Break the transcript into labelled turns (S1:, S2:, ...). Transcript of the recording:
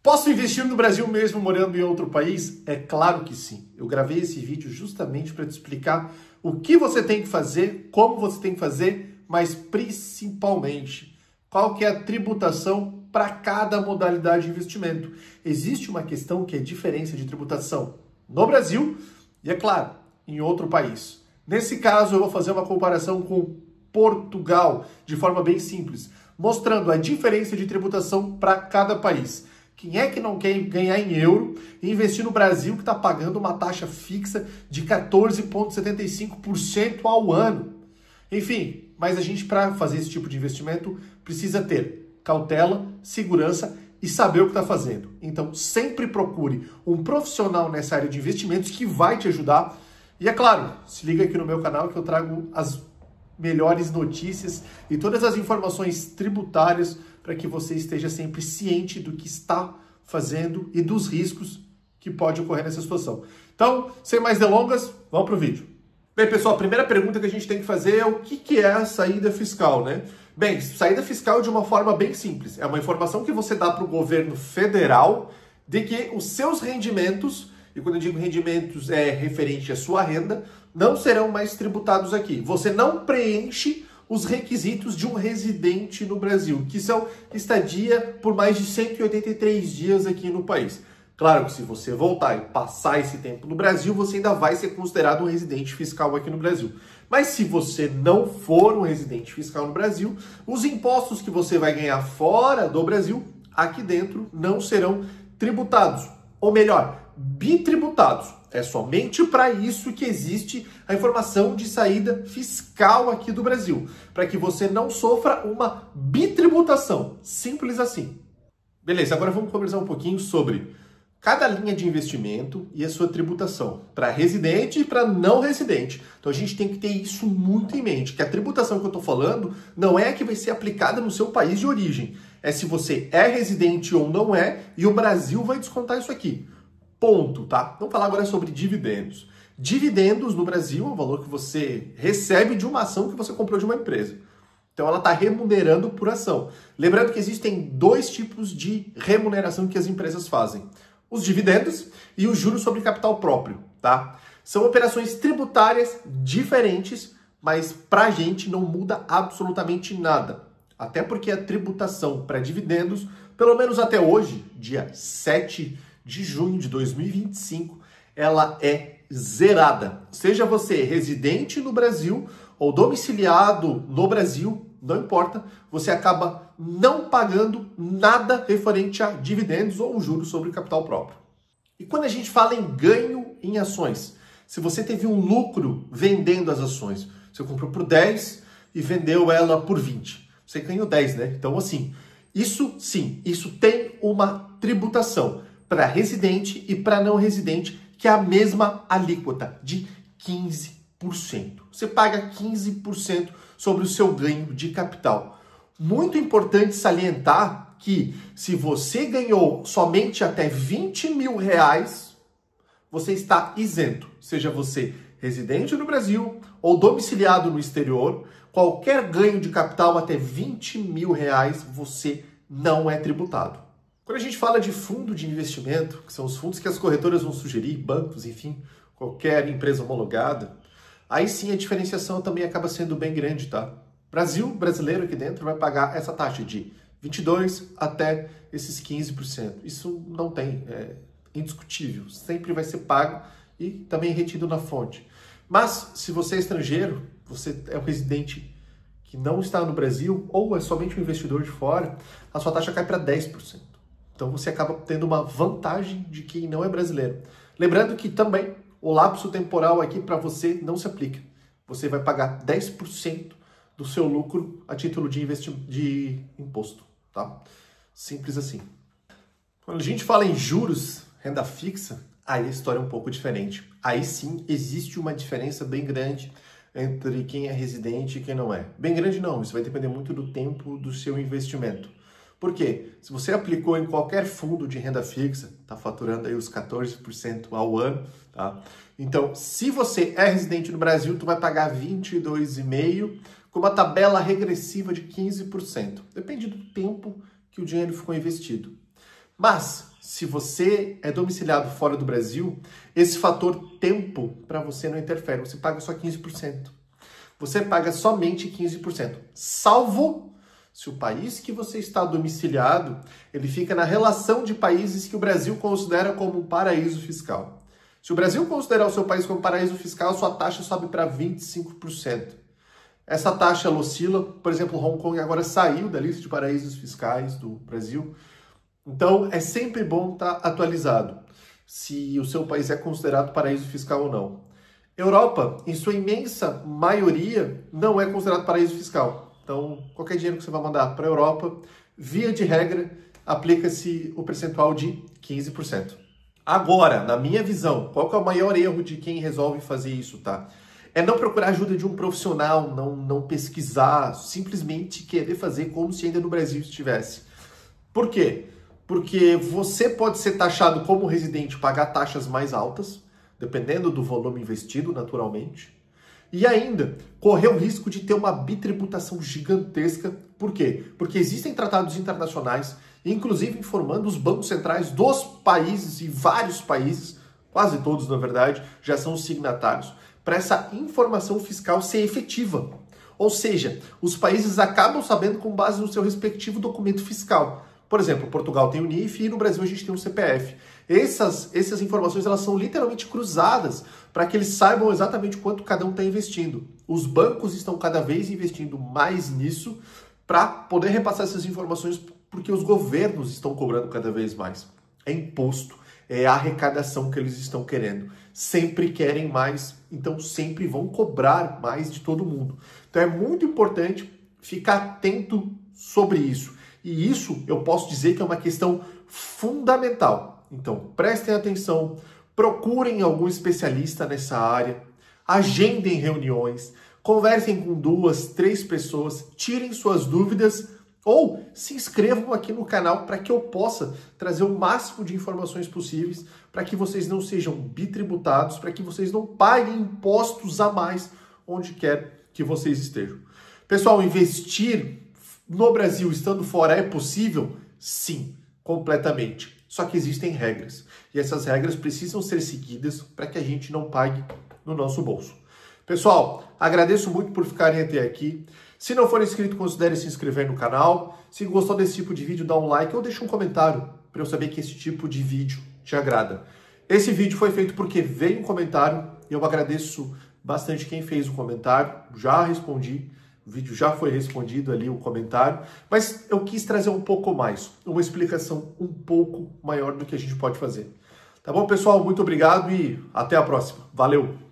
S1: Posso investir no Brasil mesmo morando em outro país? É claro que sim. Eu gravei esse vídeo justamente para te explicar o que você tem que fazer, como você tem que fazer, mas principalmente qual que é a tributação para cada modalidade de investimento. Existe uma questão que é diferença de tributação no Brasil e, é claro, em outro país. Nesse caso, eu vou fazer uma comparação com Portugal, de forma bem simples, mostrando a diferença de tributação para cada país. Quem é que não quer ganhar em euro e investir no Brasil, que está pagando uma taxa fixa de 14,75% ao ano? Enfim, mas a gente, para fazer esse tipo de investimento, precisa ter cautela, segurança e saber o que está fazendo. Então, sempre procure um profissional nessa área de investimentos que vai te ajudar. E é claro, se liga aqui no meu canal que eu trago as melhores notícias e todas as informações tributárias para que você esteja sempre ciente do que está fazendo e dos riscos que pode ocorrer nessa situação. Então, sem mais delongas, vamos para o vídeo. Bem, pessoal, a primeira pergunta que a gente tem que fazer é o que é a saída fiscal, né? Bem, saída fiscal de uma forma bem simples. É uma informação que você dá para o governo federal de que os seus rendimentos, e quando eu digo rendimentos é referente à sua renda, não serão mais tributados aqui. Você não preenche os requisitos de um residente no Brasil, que são estadia por mais de 183 dias aqui no país. Claro que se você voltar e passar esse tempo no Brasil, você ainda vai ser considerado um residente fiscal aqui no Brasil. Mas se você não for um residente fiscal no Brasil, os impostos que você vai ganhar fora do Brasil, aqui dentro, não serão tributados. Ou melhor, bitributados. É somente para isso que existe a informação de saída fiscal aqui do Brasil, para que você não sofra uma bitributação. Simples assim. Beleza, agora vamos conversar um pouquinho sobre cada linha de investimento e a sua tributação, para residente e para não residente. Então a gente tem que ter isso muito em mente, que a tributação que eu estou falando não é a que vai ser aplicada no seu país de origem, é se você é residente ou não é, e o Brasil vai descontar isso aqui. Ponto, tá? Vamos falar agora sobre dividendos. Dividendos no Brasil é um valor que você recebe de uma ação que você comprou de uma empresa. Então ela está remunerando por ação. Lembrando que existem dois tipos de remuneração que as empresas fazem. Os dividendos e os juros sobre capital próprio, tá? São operações tributárias diferentes, mas para a gente não muda absolutamente nada. Até porque a tributação para dividendos, pelo menos até hoje, dia 7 de junho de 2025, ela é zerada. Seja você residente no Brasil ou domiciliado no Brasil, não importa, você acaba não pagando nada referente a dividendos ou juros sobre o capital próprio. E quando a gente fala em ganho em ações, se você teve um lucro vendendo as ações, você comprou por 10 e vendeu ela por 20, você ganhou 10, né? Então assim, isso sim, isso tem uma tributação para residente e para não residente, que é a mesma alíquota de 15%. Você paga 15% sobre o seu ganho de capital. Muito importante salientar que se você ganhou somente até 20 mil reais, você está isento. Seja você residente no Brasil ou domiciliado no exterior, qualquer ganho de capital até 20 mil reais, você não é tributado. Quando a gente fala de fundo de investimento, que são os fundos que as corretoras vão sugerir, bancos, enfim, qualquer empresa homologada, aí sim a diferenciação também acaba sendo bem grande, tá? Brasileiro aqui dentro vai pagar essa taxa de 22% até esses 15%. Isso não tem, é indiscutível, sempre vai ser pago e também retido na fonte. Mas se você é estrangeiro, você é um residente que não está no Brasil ou é somente um investidor de fora, a sua taxa cai para 10%. Então você acaba tendo uma vantagem de quem não é brasileiro. Lembrando que também o lapso temporal aqui para você não se aplica. Você vai pagar 10% do seu lucro a título de imposto, tá? Simples assim. Quando a gente fala em juros, renda fixa, aí a história é um pouco diferente. Aí sim existe uma diferença bem grande entre quem é residente e quem não é. Bem grande não, isso vai depender muito do tempo do seu investimento. Por quê? Se você aplicou em qualquer fundo de renda fixa, está faturando aí os 14% ao ano, tá? Então, se você é residente no Brasil, tu vai pagar 22,5% com uma tabela regressiva de 15%. Depende do tempo que o dinheiro ficou investido. Mas, se você é domiciliado fora do Brasil, esse fator tempo para você não interfere, você paga só 15%. Você paga somente 15%, salvo se o país que você está domiciliado, ele fica na relação de países que o Brasil considera como um paraíso fiscal. Se o Brasil considerar o seu país como paraíso fiscal, sua taxa sobe para 25%. Essa taxa oscila, por exemplo, Hong Kong agora saiu da lista de paraísos fiscais do Brasil. Então, é sempre bom estar atualizado se o seu país é considerado paraíso fiscal ou não. Europa, em sua imensa maioria, não é considerado paraíso fiscal. Então, qualquer dinheiro que você vai mandar para a Europa, via de regra, aplica-se o percentual de 15%. Agora, na minha visão, qual que é o maior erro de quem resolve fazer isso, tá? É não procurar ajuda de um profissional, não pesquisar, simplesmente querer fazer como se ainda no Brasil estivesse. Por quê? Porque você pode ser taxado como residente, pagar taxas mais altas, dependendo do volume investido, naturalmente. E ainda, correr o risco de ter uma bitributação gigantesca. Por quê? Porque existem tratados internacionais, inclusive informando os bancos centrais dos países, e vários países, quase todos na verdade, já são signatários, para essa informação fiscal ser efetiva. Ou seja, os países acabam sabendo com base no seu respectivo documento fiscal. Por exemplo, Portugal tem o NIF e no Brasil a gente tem o CPF. Essas informações elas são literalmente cruzadas para que eles saibam exatamente quanto cada um está investindo. Os bancos estão cada vez investindo mais nisso para poder repassar essas informações porque os governos estão cobrando cada vez mais. É imposto, é arrecadação que eles estão querendo. Sempre querem mais, então sempre vão cobrar mais de todo mundo. Então é muito importante ficar atento sobre isso. E isso eu posso dizer que é uma questão fundamental. Então, prestem atenção, procurem algum especialista nessa área, agendem reuniões, conversem com 2, 3 pessoas, tirem suas dúvidas ou se inscrevam aqui no canal para que eu possa trazer o máximo de informações possíveis para que vocês não sejam bitributados, para que vocês não paguem impostos a mais onde quer que vocês estejam. Pessoal, investir no Brasil, estando fora, é possível? Sim, completamente. Só que existem regras. E essas regras precisam ser seguidas para que a gente não pague no nosso bolso. Pessoal, agradeço muito por ficarem até aqui. Se não for inscrito, considere se inscrever no canal. Se gostou desse tipo de vídeo, dá um like ou deixa um comentário para eu saber que esse tipo de vídeo te agrada. Esse vídeo foi feito porque veio um comentário e eu agradeço bastante quem fez o comentário. Já respondi. O vídeo já foi respondido ali, o comentário, mas eu quis trazer um pouco mais, uma explicação um pouco maior do que a gente pode fazer. Tá bom, pessoal? Muito obrigado e até a próxima. Valeu!